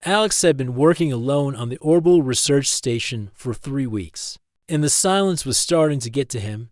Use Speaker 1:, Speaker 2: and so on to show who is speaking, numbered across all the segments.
Speaker 1: Alex had been working alone on the orbital research station for 3 weeks, and the silence was starting to get to him.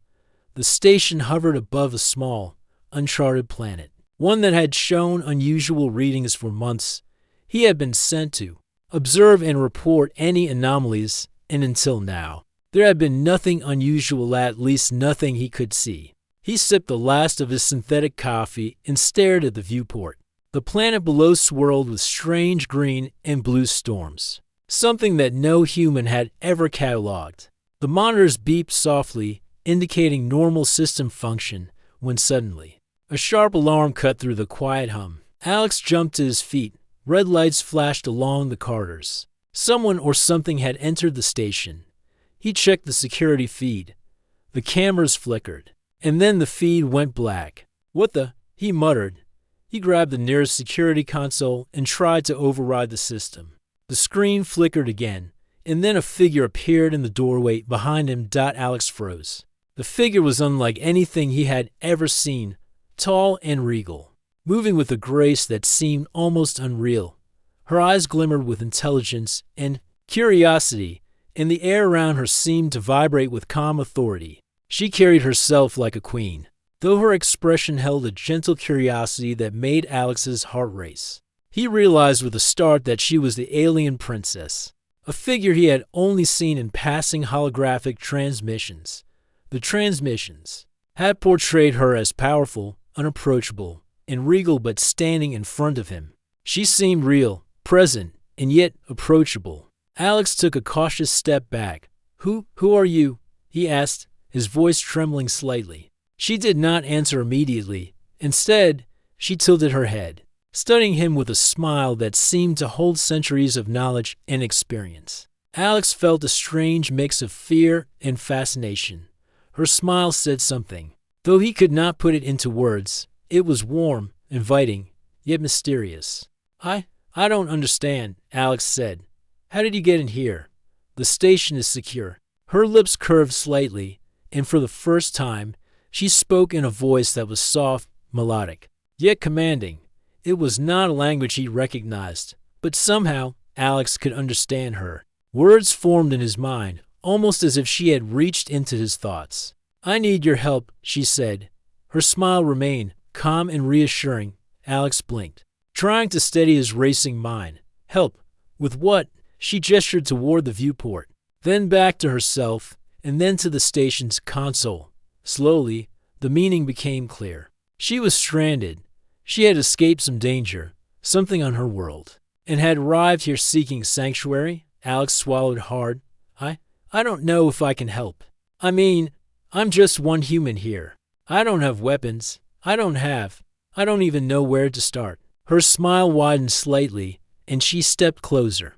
Speaker 1: The station hovered above a small, uncharted planet, one that had shown unusual readings for months. He had been sent to observe and report any anomalies, and until now, there had been nothing unusual, at least nothing he could see. He sipped the last of his synthetic coffee and stared at the viewport. The planet below swirled with strange green and blue storms, something that no human had ever cataloged. The monitors beeped softly, indicating normal system function, when suddenly, a sharp alarm cut through the quiet hum. Alex jumped to his feet. Red lights flashed along the corridors. Someone or something had entered the station. He checked the security feed. The cameras flickered, and then the feed went black. "What the?" he muttered. He grabbed the nearest security console and tried to override the system. The screen flickered again, and then a figure appeared in the doorway behind him. Alex froze. The figure was unlike anything he had ever seen, tall and regal, moving with a grace that seemed almost unreal. Her eyes glimmered with intelligence and curiosity, and the air around her seemed to vibrate with calm authority. She carried herself like a queen, though her expression held a gentle curiosity that made Alex's heart race. He realized with a start that she was the alien princess, a figure he had only seen in passing holographic transmissions. The transmissions had portrayed her as powerful, unapproachable, and regal, but standing in front of him, she seemed real, present, and yet approachable. Alex took a cautious step back. Who are you?" he asked, his voice trembling slightly. She did not answer immediately. Instead, she tilted her head, studying him with a smile that seemed to hold centuries of knowledge and experience. Alex felt a strange mix of fear and fascination. Her smile said something, though he could not put it into words. It was warm, inviting, yet mysterious. I don't understand," Alex said. "How did you get in here? The station is secure." Her lips curved slightly, and for the first time, she spoke in a voice that was soft, melodic, yet commanding. It was not a language he recognized, but somehow Alex could understand her. Words formed in his mind, almost as if she had reached into his thoughts. "I need your help," she said. Her smile remained calm and reassuring. Alex blinked, trying to steady his racing mind. "Help? With what?" She gestured toward the viewport, then back to herself, and then to the station's console. Slowly, the meaning became clear. She was stranded. She had escaped some danger, something on her world, and had arrived here seeking sanctuary. Alex swallowed hard. I don't know if I can help. I mean, I'm just one human here. I don't have weapons. I don't even know where to start." Her smile widened slightly, and she stepped closer.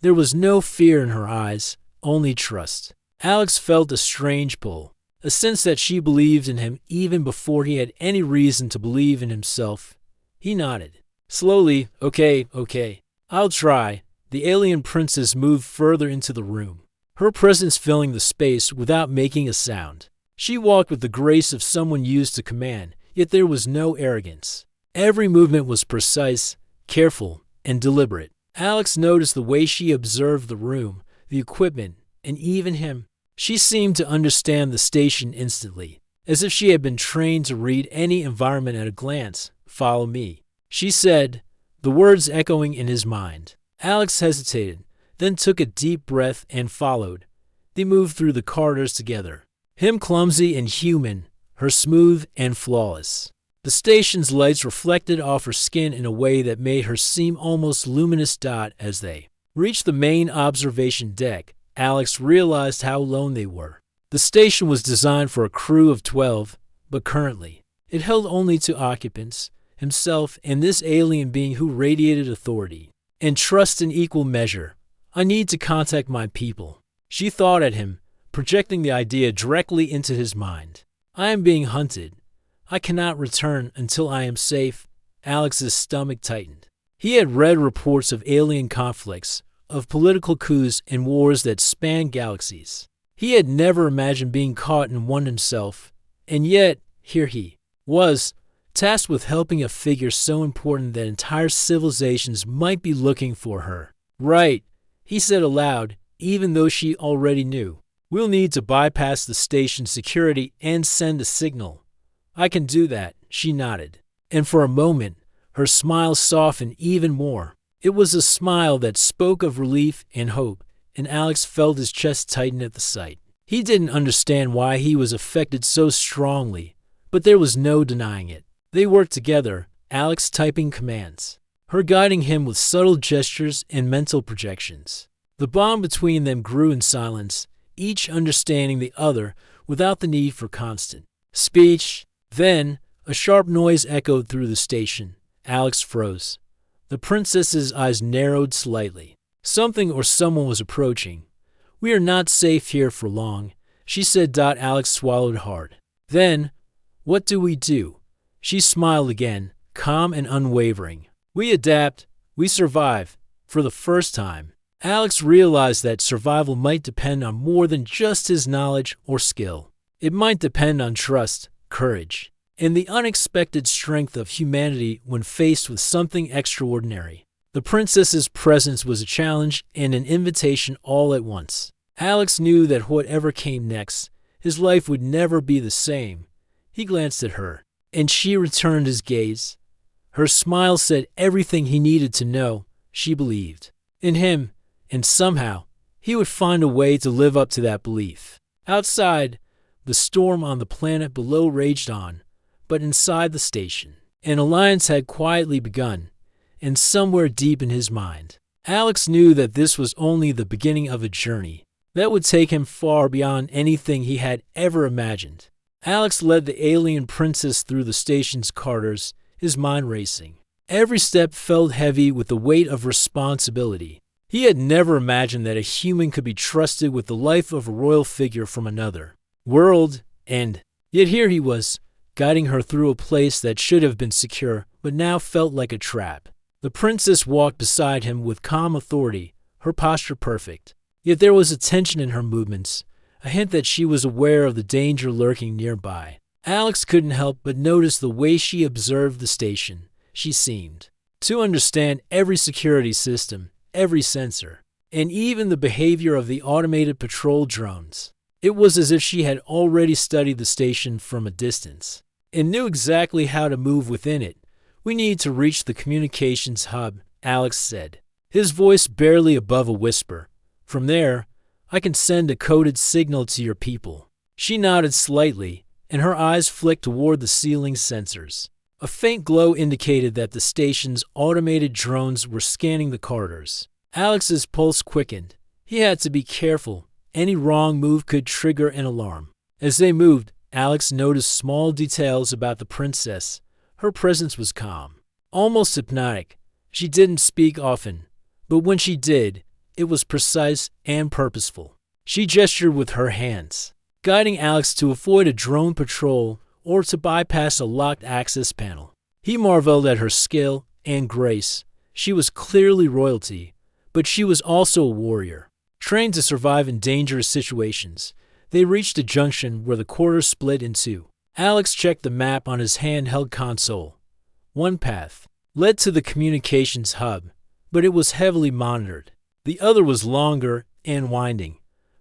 Speaker 1: There was no fear in her eyes, only trust. Alex felt a strange pull, a sense that she believed in him even before he had any reason to believe in himself. He nodded. Slowly, okay, I'll try." The alien princess moved further into the room, her presence filling the space without making a sound. She walked with the grace of someone used to command, yet there was no arrogance. Every movement was precise, careful, and deliberate. Alex noticed the way she observed the room, the equipment, and even him. She seemed to understand the station instantly, as if she had been trained to read any environment at a glance. "Follow me," she said, the words echoing in his mind. Alex hesitated, then took a deep breath and followed. They moved through the corridors together, him clumsy and human, her smooth and flawless. The station's lights reflected off her skin in a way that made her seem almost luminous. As they reached the main observation deck, Alex realized how alone they were. The station was designed for a crew of 12, but currently, it held only 2 occupants, himself and this alien being who radiated authority and trust in equal measure. "I need to contact my people," she thought at him, projecting the idea directly into his mind. "I am being hunted. I cannot return until I am safe." Alex's stomach tightened. He had read reports of alien conflicts, of political coups and wars that spanned galaxies. He had never imagined being caught in one himself, and yet here he was, tasked with helping a figure so important that entire civilizations might be looking for her. Right, he said aloud, even though she already knew. We'll need to bypass the station security and send a signal. I can do that, she nodded. And for a moment, her smile softened even more. It was a smile that spoke of relief and hope, and Alex felt his chest tighten at the sight. He didn't understand why he was affected so strongly, but there was no denying it. They worked together, Alex typing commands, her guiding him with subtle gestures and mental projections. The bond between them grew in silence, each understanding the other without the need for constant speech. Then, a sharp noise echoed through the station. Alex froze. The princess's eyes narrowed slightly. Something or someone was approaching. We are not safe here for long, she said. Alex swallowed hard. Then, what do we do? She smiled again, calm and unwavering. We adapt. We survive. For the first time, Alex realized that survival might depend on more than just his knowledge or skill. It might depend on trust, courage, and the unexpected strength of humanity when faced with something extraordinary. The princess's presence was a challenge and an invitation all at once. Alex knew that whatever came next, his life would never be the same. He glanced at her, and she returned his gaze. Her smile said everything he needed to know. She believed in him, and somehow he would find a way to live up to that belief. Outside, the storm on the planet below raged on, but inside the station, an alliance had quietly begun, and somewhere deep in his mind, Alex knew that this was only the beginning of a journey that would take him far beyond anything he had ever imagined. Alex led the alien princess through the station's corridors, his mind racing. Every step felt heavy with the weight of responsibility. He had never imagined that a human could be trusted with the life of a royal figure from another world, and yet here he was, guiding her through a place that should have been secure, but now felt like a trap. The princess walked beside him with calm authority, her posture perfect. Yet there was a tension in her movements, a hint that she was aware of the danger lurking nearby. Alex couldn't help but notice the way she observed the station. She seemed to understand every security system, every sensor, and even the behavior of the automated patrol drones. It was as if she had already studied the station from a distance and knew exactly how to move within it. We need to reach the communications hub, Alex said, his voice barely above a whisper. From there, I can send a coded signal to your people. She nodded slightly, and her eyes flicked toward the ceiling sensors. A faint glow indicated that the station's automated drones were scanning the corridors. Alex's pulse quickened. He had to be careful. Any wrong move could trigger an alarm. As they moved, Alex noticed small details about the princess. Her presence was calm, almost hypnotic. She didn't speak often, but when she did, it was precise and purposeful. She gestured with her hands, guiding Alex to avoid a drone patrol or to bypass a locked access panel. He marveled at her skill and grace. She was clearly royalty, but she was also a warrior, trained to survive in dangerous situations. They reached a junction where the corridor split in two. Alex checked the map on his handheld console. One path led to the communications hub, but it was heavily monitored. The other was longer and winding,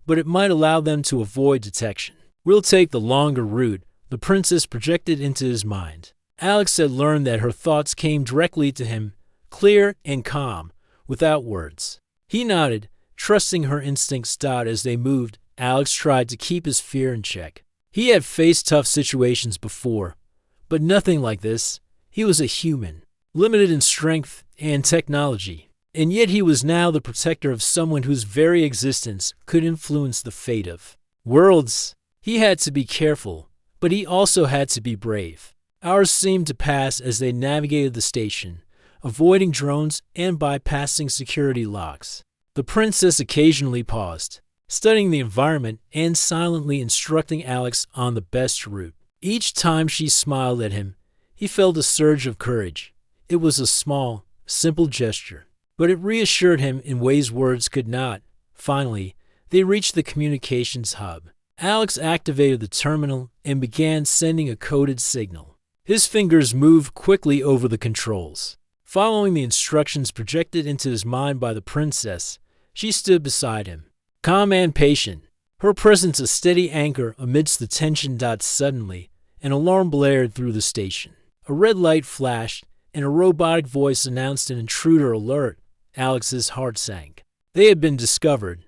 Speaker 1: but it might allow them to avoid detection. We'll take the longer route, the princess projected into his mind. Alex had learned that her thoughts came directly to him, clear and calm, without words. He nodded, trusting her instincts. As they moved, Alex tried to keep his fear in check. He had faced tough situations before, but nothing like this. He was a human, limited in strength and technology, and yet he was now the protector of someone whose very existence could influence the fate of worlds. He had to be careful, but he also had to be brave. Hours seemed to pass as they navigated the station, avoiding drones and bypassing security locks. The princess occasionally paused, studying the environment and silently instructing Alex on the best route. Each time she smiled at him, he felt a surge of courage. It was a small, simple gesture, but it reassured him in ways words could not. Finally, they reached the communications hub. Alex activated the terminal and began sending a coded signal. His fingers moved quickly over the controls. Following the instructions projected into his mind by the princess, she stood beside him, calm and patient, her presence a steady anchor amidst the tension. Suddenly, an alarm blared through the station. A red light flashed, and a robotic voice announced an intruder alert. Alex's heart sank. They had been discovered.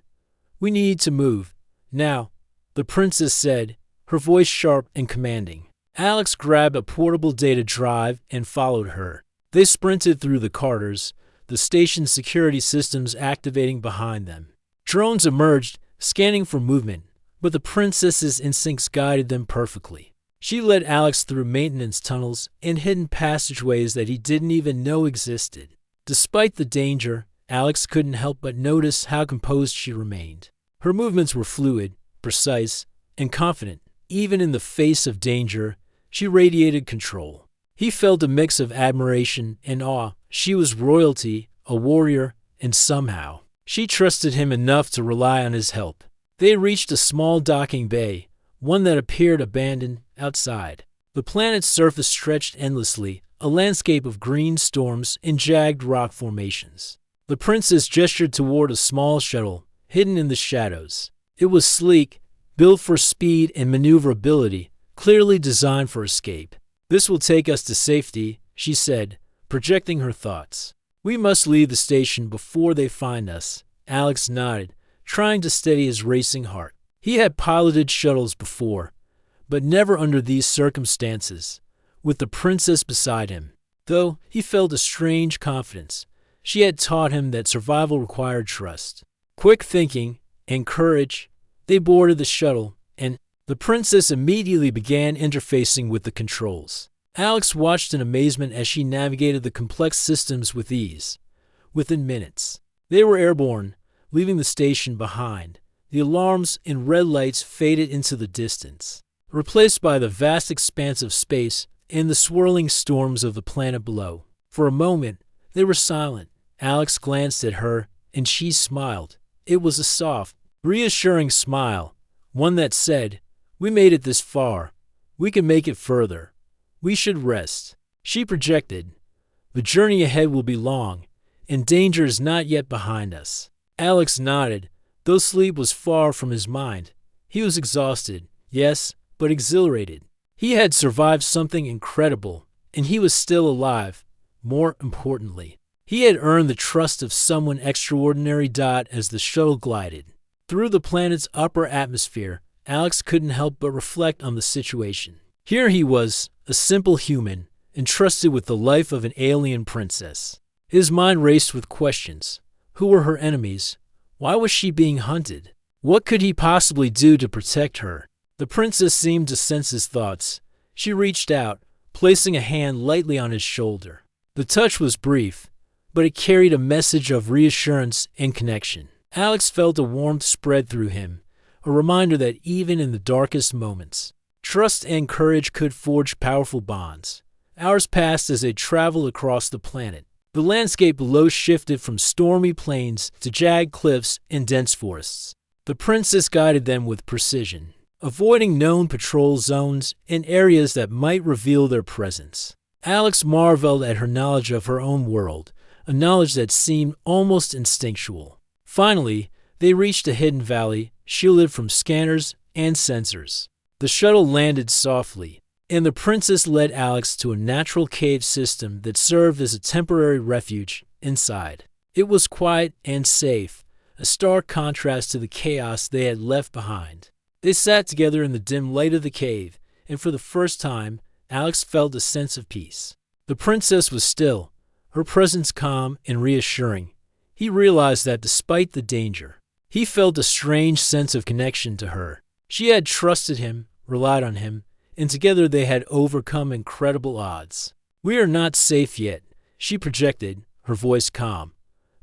Speaker 1: "We need to move. Now," the princess said, her voice sharp and commanding. Alex grabbed a portable data drive and followed her. They sprinted through the corridors, the station's security systems activating behind them. Drones emerged, scanning for movement, but the princess's instincts guided them perfectly. She led Alex through maintenance tunnels and hidden passageways that he didn't even know existed. Despite the danger, Alex couldn't help but notice how composed she remained. Her movements were fluid, precise, and confident. Even in the face of danger, she radiated control. He felt a mix of admiration and awe. She was royalty, a warrior, and somehow, she trusted him enough to rely on his help. They reached a small docking bay, one that appeared abandoned outside. The planet's surface stretched endlessly, a landscape of green storms and jagged rock formations. The princess gestured toward a small shuttle, hidden in the shadows. It was sleek, built for speed and maneuverability, clearly designed for escape. "This will take us to safety," she said, projecting her thoughts. "We must leave the station before they find us." Alex nodded, trying to steady his racing heart. He had piloted shuttles before, but never under these circumstances, with the princess beside him. Though he felt a strange confidence, she had taught him that survival required trust. Quick thinking and courage, they boarded the shuttle, and the princess immediately began interfacing with the controls. Alex watched in amazement as she navigated the complex systems with ease. Within minutes, they were airborne, leaving the station behind. The alarms and red lights faded into the distance, replaced by the vast expanse of space and the swirling storms of the planet below. For a moment, they were silent. Alex glanced at her, and she smiled. It was a soft, reassuring smile, one that said, "We made it this far. We can make it further. We should rest." She projected, "The journey ahead will be long, and danger is not yet behind us." Alex nodded, though sleep was far from his mind. He was exhausted, yes, but exhilarated. He had survived something incredible, and he was still alive. More importantly, he had earned the trust of someone extraordinary. As the shuttle glided through the planet's upper atmosphere, Alex couldn't help but reflect on the situation. Here he was, a simple human, entrusted with the life of an alien princess. His mind raced with questions. Who were her enemies? Why was she being hunted? What could he possibly do to protect her? The princess seemed to sense his thoughts. She reached out, placing a hand lightly on his shoulder. The touch was brief, but it carried a message of reassurance and connection. Alex felt a warmth spread through him, a reminder that even in the darkest moments, trust and courage could forge powerful bonds. Hours passed as they traveled across the planet. The landscape below shifted from stormy plains to jagged cliffs and dense forests. The princess guided them with precision, avoiding known patrol zones and areas that might reveal their presence. Alex marveled at her knowledge of her own world, a knowledge that seemed almost instinctual. Finally, they reached a hidden valley, shielded from scanners and sensors. The shuttle landed softly, and the princess led Alex to a natural cave system that served as a temporary refuge inside. It was quiet and safe, a stark contrast to the chaos they had left behind. They sat together in the dim light of the cave, and for the first time, Alex felt a sense of peace. The princess was still, her presence calm and reassuring. He realized that despite the danger, he felt a strange sense of connection to her. She had trusted him, relied on him, and together they had overcome incredible odds. "We are not safe yet," she projected, her voice calm.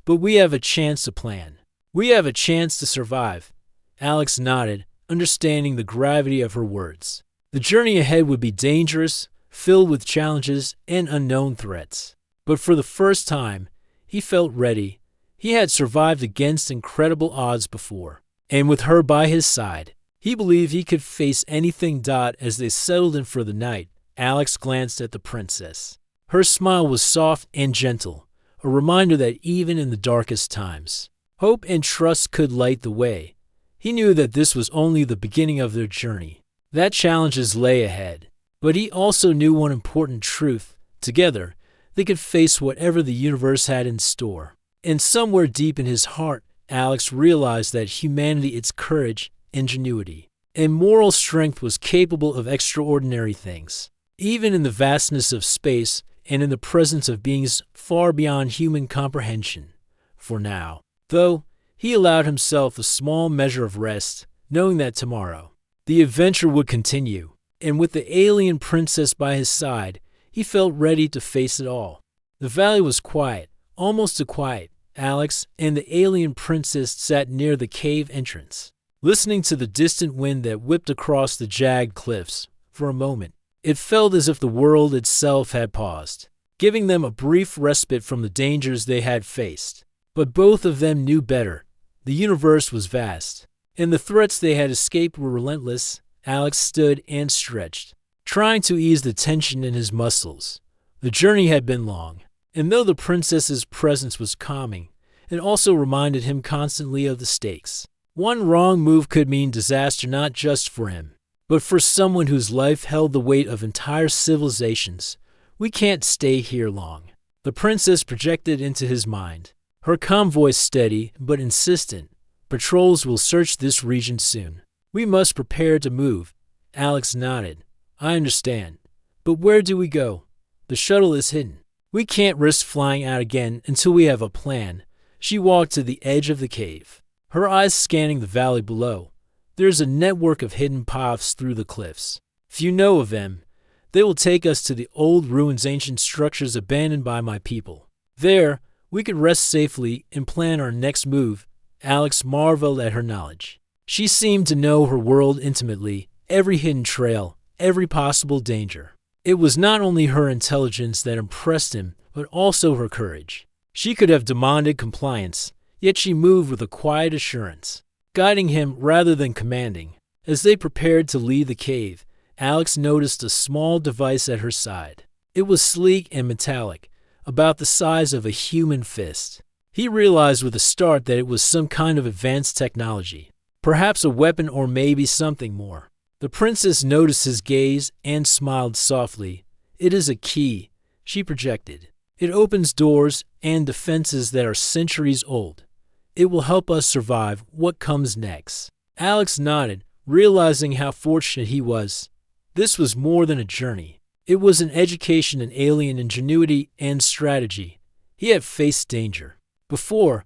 Speaker 1: "But we have a chance to plan. We have a chance to survive." Alex nodded, understanding the gravity of her words. The journey ahead would be dangerous, filled with challenges and unknown threats. But for the first time, he felt ready. He had survived against incredible odds before, and with her by his side, he believed he could face anything. As they settled in for the night, Alex glanced at the princess. Her smile was soft and gentle, a reminder that even in the darkest times, hope and trust could light the way. He knew that this was only the beginning of their journey, that challenges lay ahead. But he also knew one important truth. Together, they could face whatever the universe had in store. And somewhere deep in his heart, Alex realized that humanity, its courage, ingenuity, and moral strength was capable of extraordinary things. Even in the vastness of space and in the presence of beings far beyond human comprehension. For now, though, he allowed himself a small measure of rest, knowing that tomorrow, the adventure would continue. And with the alien princess by his side, he felt ready to face it all. The valley was quiet, almost too quiet. Alex and the alien princess sat near the cave entrance, listening to the distant wind that whipped across the jagged cliffs. For a moment, it felt as if the world itself had paused, giving them a brief respite from the dangers they had faced. But both of them knew better. The universe was vast, and the threats they had escaped were relentless. Alex stood and stretched, trying to ease the tension in his muscles. The journey had been long, and though the princess's presence was calming, it also reminded him constantly of the stakes. One wrong move could mean disaster not just for him, but for someone whose life held the weight of entire civilizations. We can't stay here long, the princess projected into his mind, her calm voice steady but insistent. Patrols will search this region soon. We must prepare to move. Alex nodded. I understand. But where do we go? The shuttle is hidden. We can't risk flying out again until we have a plan. She walked to the edge of the cave, her eyes scanning the valley below. There's a network of hidden paths through the cliffs. If you know of them, they will take us to the old ruins, ancient structures abandoned by my people. There, we could rest safely and plan our next move. Alex marveled at her knowledge. She seemed to know her world intimately, every hidden trail, every possible danger. It was not only her intelligence that impressed him, but also her courage. She could have demanded compliance, yet she moved with a quiet assurance, guiding him rather than commanding. As they prepared to leave the cave, Alex noticed a small device at her side. It was sleek and metallic, about the size of a human fist. He realized with a start that it was some kind of advanced technology, perhaps a weapon or maybe something more. The princess noticed his gaze and smiled softly. It is a key, she projected. It opens doors and defenses that are centuries old. It will help us survive what comes next. Alex nodded, realizing how fortunate he was. This was more than a journey. It was an education in alien ingenuity and strategy. He had faced danger before,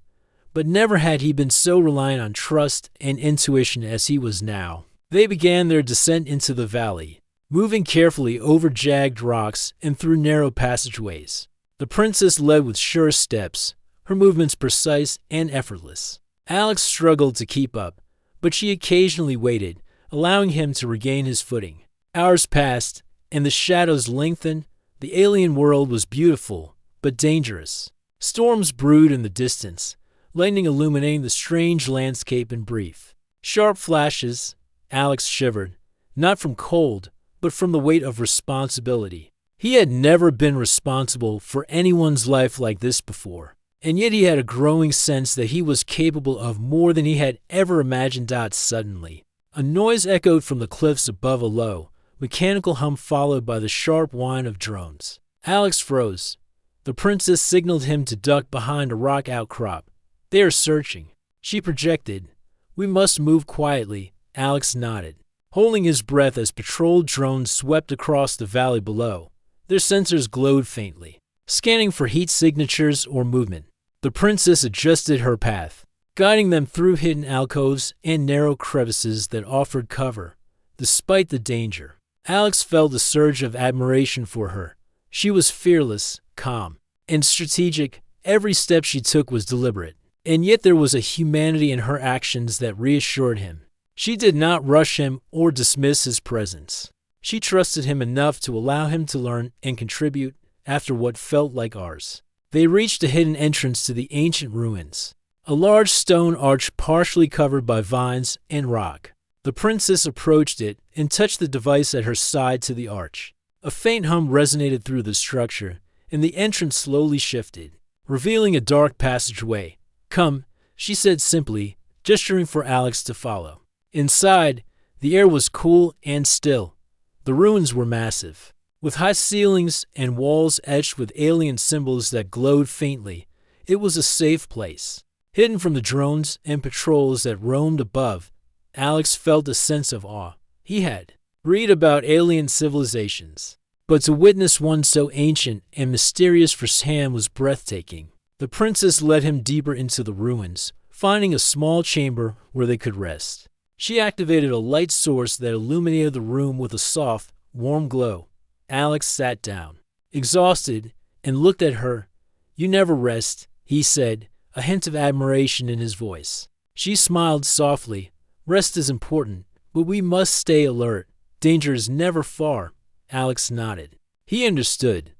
Speaker 1: but never had he been so reliant on trust and intuition as he was now. They began their descent into the valley, moving carefully over jagged rocks and through narrow passageways. The princess led with sure steps, her movements precise and effortless. Alex struggled to keep up, but she occasionally waited, allowing him to regain his footing. Hours passed, and the shadows lengthened. The alien world was beautiful, but dangerous. Storms brewed in the distance, lightning illuminating the strange landscape in brief. Sharp flashes. Alex shivered, not from cold, but from the weight of responsibility. He had never been responsible for anyone's life like this before, and yet he had a growing sense that he was capable of more than he had ever imagined. Suddenly, a noise echoed from the cliffs above, a low, mechanical hum followed by the sharp whine of drones. Alex froze. The princess signaled him to duck behind a rock outcrop. They are searching, she projected. We must move quietly. Alex nodded, holding his breath as patrol drones swept across the valley below. Their sensors glowed faintly, scanning for heat signatures or movement. The princess adjusted her path, guiding them through hidden alcoves and narrow crevices that offered cover. Despite the danger, Alex felt a surge of admiration for her. She was fearless, calm, and strategic. Every step she took was deliberate, and yet there was a humanity in her actions that reassured him. She did not rush him or dismiss his presence. She trusted him enough to allow him to learn and contribute after what felt like hours. They reached a hidden entrance to the ancient ruins, a large stone arch partially covered by vines and rock. The princess approached it and touched the device at her side to the arch. A faint hum resonated through the structure, and the entrance slowly shifted, revealing a dark passageway. "Come," she said simply, gesturing for Alex to follow. Inside, the air was cool and still. The ruins were massive, with high ceilings and walls etched with alien symbols that glowed faintly. It was a safe place. Hidden from the drones and patrols that roamed above, Alex felt a sense of awe. He had read about alien civilizations, but to witness one so ancient and mysterious firsthand was breathtaking. The princess led him deeper into the ruins, finding a small chamber where they could rest. She activated a light source that illuminated the room with a soft, warm glow. Alex sat down, exhausted, and looked at her. "You never rest," he said, a hint of admiration in his voice. She smiled softly. "Rest is important, but we must stay alert. Danger is never far." Alex nodded. He understood.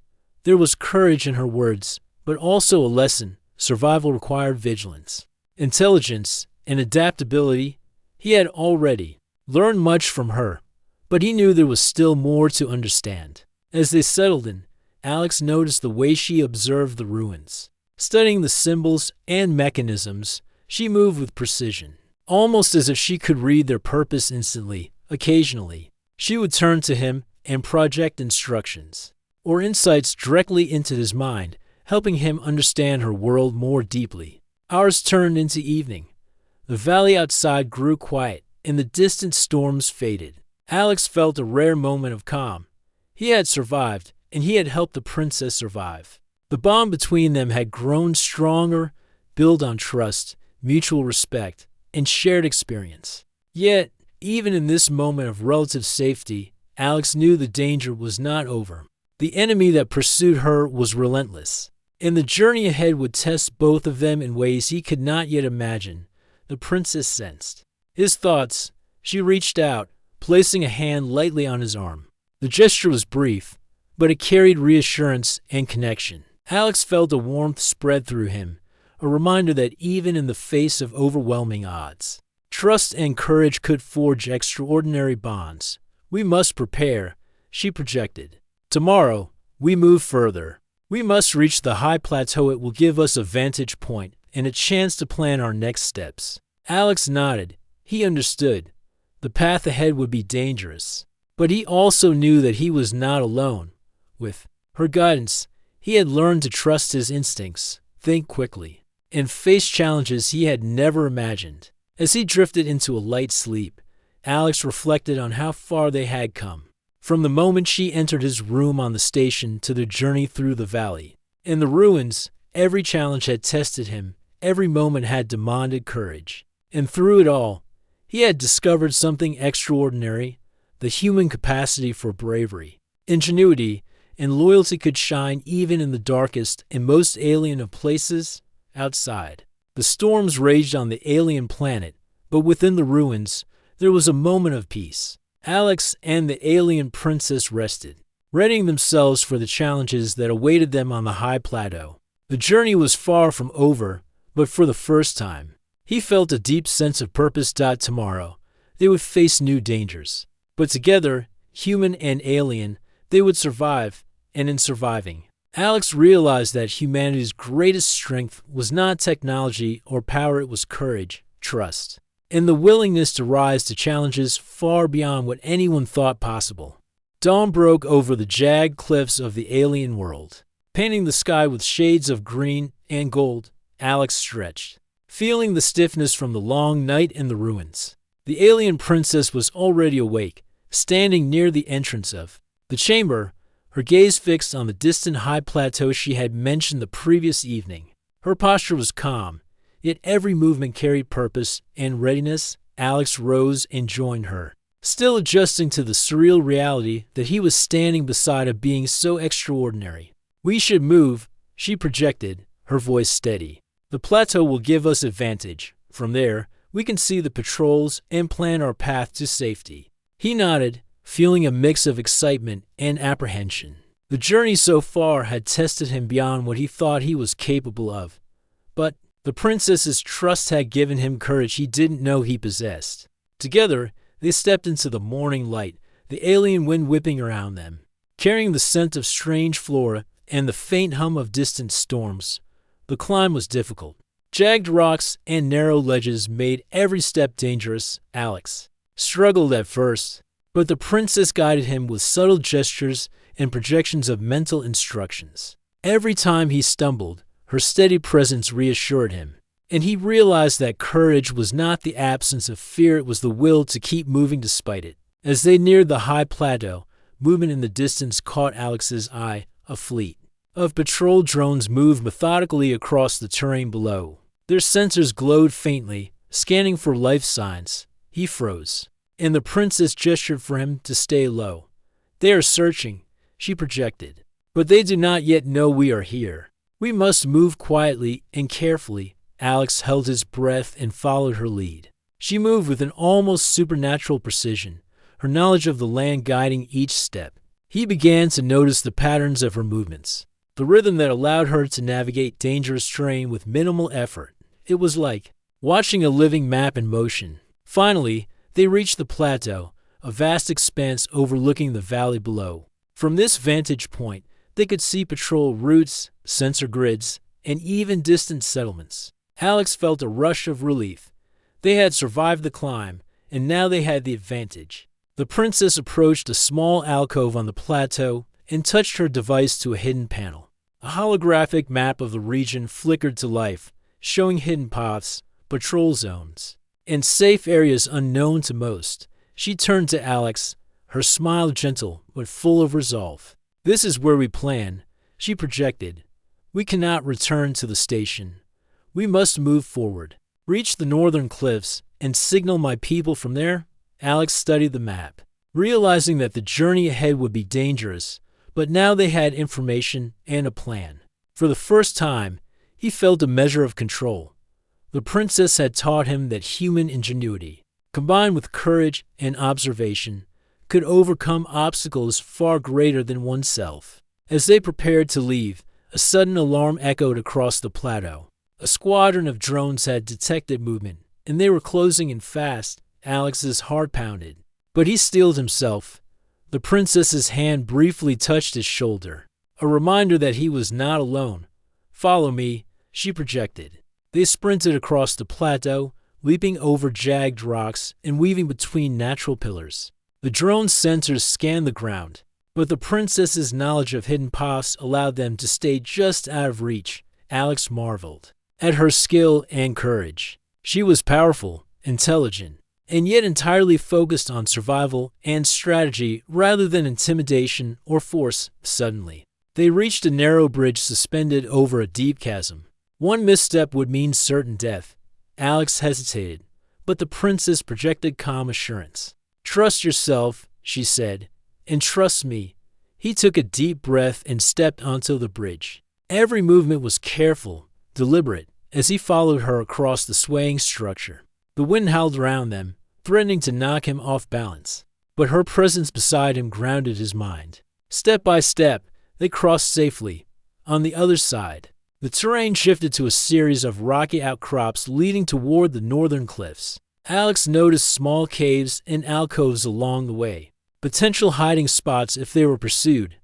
Speaker 1: There was courage in her words, but also a lesson. Survival required vigilance, intelligence, and adaptability. He had already learned much from her, but he knew there was still more to understand. As they settled in, Alex noticed the way she observed the ruins. Studying the symbols and mechanisms, she moved with precision, almost as if she could read their purpose instantly. Occasionally, she would turn to him and project instructions or insights directly into his mind, helping him understand her world more deeply. Hours turned into evening. The valley outside grew quiet, and the distant storms faded. Alex felt a rare moment of calm. He had survived, and he had helped the princess survive. The bond between them had grown stronger, built on trust, mutual respect, and shared experience. Yet, even in this moment of relative safety, Alex knew the danger was not over. The enemy that pursued her was relentless, and the journey ahead would test both of them in ways he could not yet imagine. The princess sensed his thoughts. She reached out, placing a hand lightly on his arm. The gesture was brief, but it carried reassurance and connection. Alex felt a warmth spread through him, a reminder that even in the face of overwhelming odds, trust and courage could forge extraordinary bonds. "We must prepare," she projected. "Tomorrow, we move further. We must reach the high plateau. It will give us a vantage point and a chance to plan our next steps." Alex nodded. He understood. The path ahead would be dangerous, but he also knew that he was not alone. With her guidance, he had learned to trust his instincts, think quickly, and face challenges he had never imagined. As he drifted into a light sleep, Alex reflected on how far they had come, from the moment she entered his room on the station to their journey through the valley. In the ruins, every challenge had tested him, every moment had demanded courage. And through it all, he had discovered something extraordinary. The human capacity for bravery, ingenuity, and loyalty could shine even in the darkest and most alien of places, outside. The storms raged on the alien planet, but within the ruins, there was a moment of peace. Alex and the alien princess rested, readying themselves for the challenges that awaited them on the high plateau. The journey was far from over, but for the first time, he felt a deep sense of purpose. Tomorrow, they would face new dangers, but together, human and alien, they would survive, and in surviving, Alex realized that humanity's greatest strength was not technology or power, it was courage, trust, and the willingness to rise to challenges far beyond what anyone thought possible. Dawn broke over the jagged cliffs of the alien world, painting the sky with shades of green and gold. Alex stretched, feeling the stiffness from the long night in the ruins. The alien princess was already awake, standing near the entrance of the chamber, her gaze fixed on the distant high plateau she had mentioned the previous evening. Her posture was calm, yet every movement carried purpose and readiness. Alex rose and joined her, still adjusting to the surreal reality that he was standing beside a being so extraordinary. "We should move," she projected, her voice steady. "The plateau will give us advantage. From there, we can see the patrols and plan our path to safety." He nodded, feeling a mix of excitement and apprehension. The journey so far had tested him beyond what he thought he was capable of, but the princess's trust had given him courage he didn't know he possessed. Together, they stepped into the morning light, the alien wind whipping around them, carrying the scent of strange flora and the faint hum of distant storms. The climb was difficult. Jagged rocks and narrow ledges made every step dangerous. Alex struggled at first, but the princess guided him with subtle gestures and projections of mental instructions. Every time he stumbled, her steady presence reassured him, and he realized that courage was not the absence of fear, it was the will to keep moving despite it. As they neared the high plateau, movement in the distance caught Alex's eye. A fleet of patrol drones moved methodically across the terrain below. Their sensors glowed faintly, scanning for life signs. He froze, and the princess gestured for him to stay low. "They are searching," she projected, "but they do not yet know we are here. We must move quietly and carefully." Alex held his breath and followed her lead. She moved with an almost supernatural precision, her knowledge of the land guiding each step. He began to notice the patterns of her movements, the rhythm that allowed her to navigate dangerous terrain with minimal effort. It was like watching a living map in motion. Finally, they reached the plateau, a vast expanse overlooking the valley below. From this vantage point, they could see patrol routes, sensor grids, and even distant settlements. Alex felt a rush of relief. They had survived the climb, and now they had the advantage. The princess approached a small alcove on the plateau and touched her device to a hidden panel. A holographic map of the region flickered to life, showing hidden paths, patrol zones, and safe areas unknown to most. She turned to Alex, her smile gentle but full of resolve. "This is where we plan," she projected. "We cannot return to the station. We must move forward, reach the northern cliffs, and signal my people from there." Alex studied the map, realizing that the journey ahead would be dangerous, but now they had information and a plan. For the first time, he felt a measure of control. The princess had taught him that human ingenuity, combined with courage and observation, could overcome obstacles far greater than oneself. As they prepared to leave, a sudden alarm echoed across the plateau. A squadron of drones had detected movement, and they were closing in fast. Alex's heart pounded, but he steeled himself. The princess's hand briefly touched his shoulder, a reminder that he was not alone. "Follow me," she projected. They sprinted across the plateau, leaping over jagged rocks and weaving between natural pillars. The drone's sensors scanned the ground, but the princess's knowledge of hidden paths allowed them to stay just out of reach. Alex marveled at her skill and courage. She was powerful, intelligent, and yet entirely focused on survival and strategy rather than intimidation or force. Suddenly, they reached a narrow bridge suspended over a deep chasm. One misstep would mean certain death. Alex hesitated, but the princess projected calm assurance. "Trust yourself," she said, "and trust me." He took a deep breath and stepped onto the bridge. Every movement was careful, deliberate, as he followed her across the swaying structure. The wind howled around them, threatening to knock him off balance, but her presence beside him grounded his mind. Step by step, they crossed safely. On the other side, the terrain shifted to a series of rocky outcrops leading toward the northern cliffs. Alex noticed small caves and alcoves along the way, potential hiding spots if they were pursued.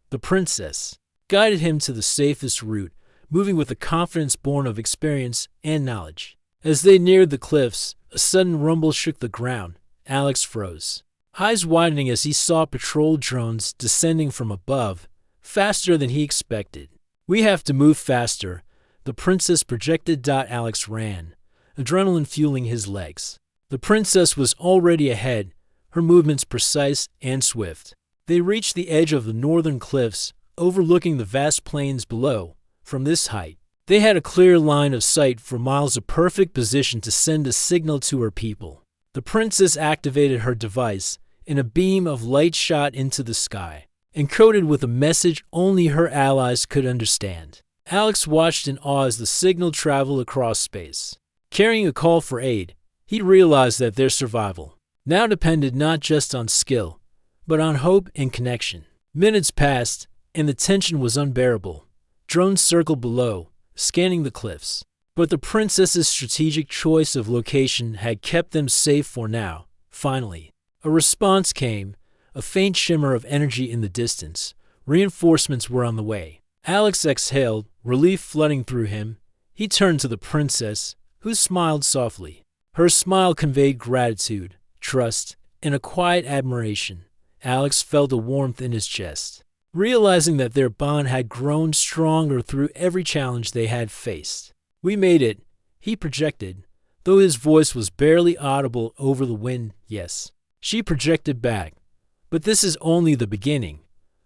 Speaker 1: The princess guided him to the safest route, moving with a confidence born of experience and knowledge. As they neared the cliffs, a sudden rumble shook the ground. Alex froze, eyes widening as he saw patrol drones descending from above, faster than he expected. "We have to move faster," the princess projected. Alex ran, adrenaline fueling his legs. The princess was already ahead, her movements precise and swift. They reached the edge of the northern cliffs, overlooking the vast plains below. From this height, they had a clear line of sight for miles, a perfect position to send a signal to her people. The princess activated her device, and a beam of light shot into the sky, encoded with a message only her allies could understand. Alex watched in awe as the signal traveled across space. Carrying a call for aid, he realized that their survival now depended not just on skill, but on hope and connection. Minutes passed, and the tension was unbearable. Drones circled below, scanning the cliffs, but the princess's strategic choice of location had kept them safe for now. Finally, a response came, a faint shimmer of energy in the distance. Reinforcements were on the way. Alex exhaled, relief flooding through him. He turned to the princess, who smiled softly. Her smile conveyed gratitude, trust, and a quiet admiration. Alex felt a warmth in his chest, realizing that their bond had grown stronger through every challenge they had faced. "We made it," he projected, though his voice was barely audible over the wind. "Yes." She projected back. "But this is only the beginning.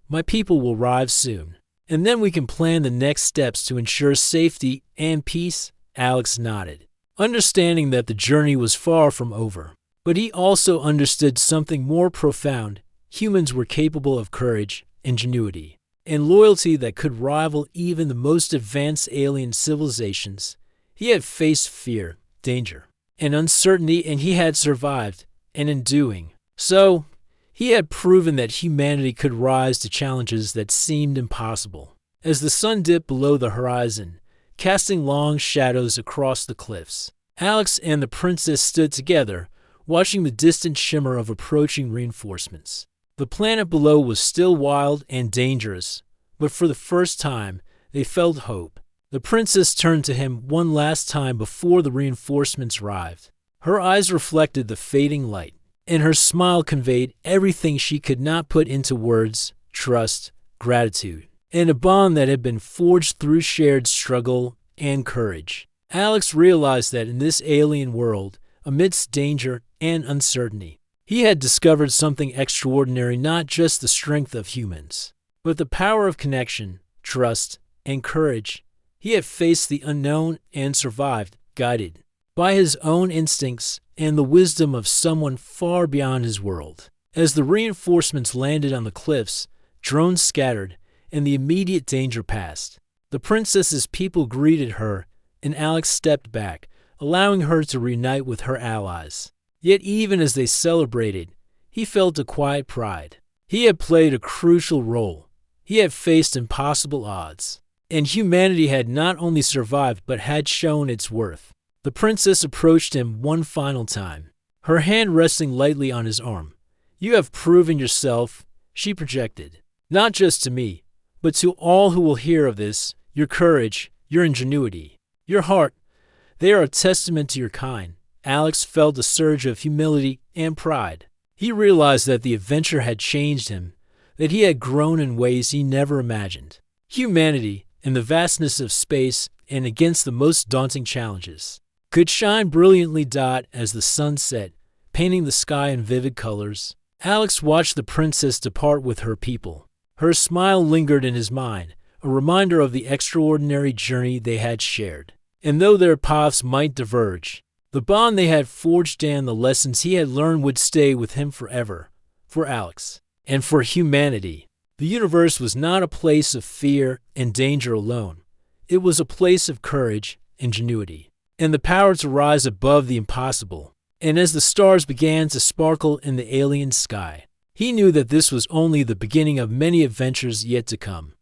Speaker 1: My people will arrive soon, and then we can plan the next steps to ensure safety and peace." Alex nodded, understanding that the journey was far from over. But he also understood something more profound. Humans were capable of courage, ingenuity, and loyalty that could rival even the most advanced alien civilizations. He had faced fear, danger, and uncertainty, and he had survived, and in doing so, he had proven that humanity could rise to challenges that seemed impossible. As the sun dipped below the horizon, casting long shadows across the cliffs, Alex and the princess stood together, watching the distant shimmer of approaching reinforcements. The planet below was still wild and dangerous, but for the first time, they felt hope. The princess turned to him one last time before the reinforcements arrived. Her eyes reflected the fading light, and her smile conveyed everything she could not put into words: trust, gratitude, and a bond that had been forged through shared struggle and courage. Alex realized that in this alien world, amidst danger and uncertainty, he had discovered something extraordinary: not just the strength of humans, but the power of connection, trust, and courage. He had faced the unknown and survived, guided by his own instincts and the wisdom of someone far beyond his world. As the reinforcements landed on the cliffs, drones scattered, and the immediate danger passed. The princess's people greeted her, and Alex stepped back, allowing her to reunite with her allies. Yet even as they celebrated, he felt a quiet pride. He had played a crucial role. He had faced impossible odds, and humanity had not only survived but had shown its worth. The princess approached him one final time, her hand resting lightly on his arm. "You have proven yourself," she projected, "not just to me, but to all who will hear of this. Your courage, your ingenuity, your heart, they are a testament to your kind." Alex felt a surge of humility and pride. He realized that the adventure had changed him, that he had grown in ways he never imagined. Humanity, in the vastness of space and against the most daunting challenges, could shine brilliantly as the sun set, painting the sky in vivid colors. Alex watched the princess depart with her people. Her smile lingered in his mind, a reminder of the extraordinary journey they had shared. And though their paths might diverge, the bond they had forged and the lessons he had learned would stay with him forever. For Alex, and for humanity, the universe was not a place of fear and danger alone. It was a place of courage, ingenuity, and the power to rise above the impossible. And as the stars began to sparkle in the alien sky, he knew that this was only the beginning of many adventures yet to come.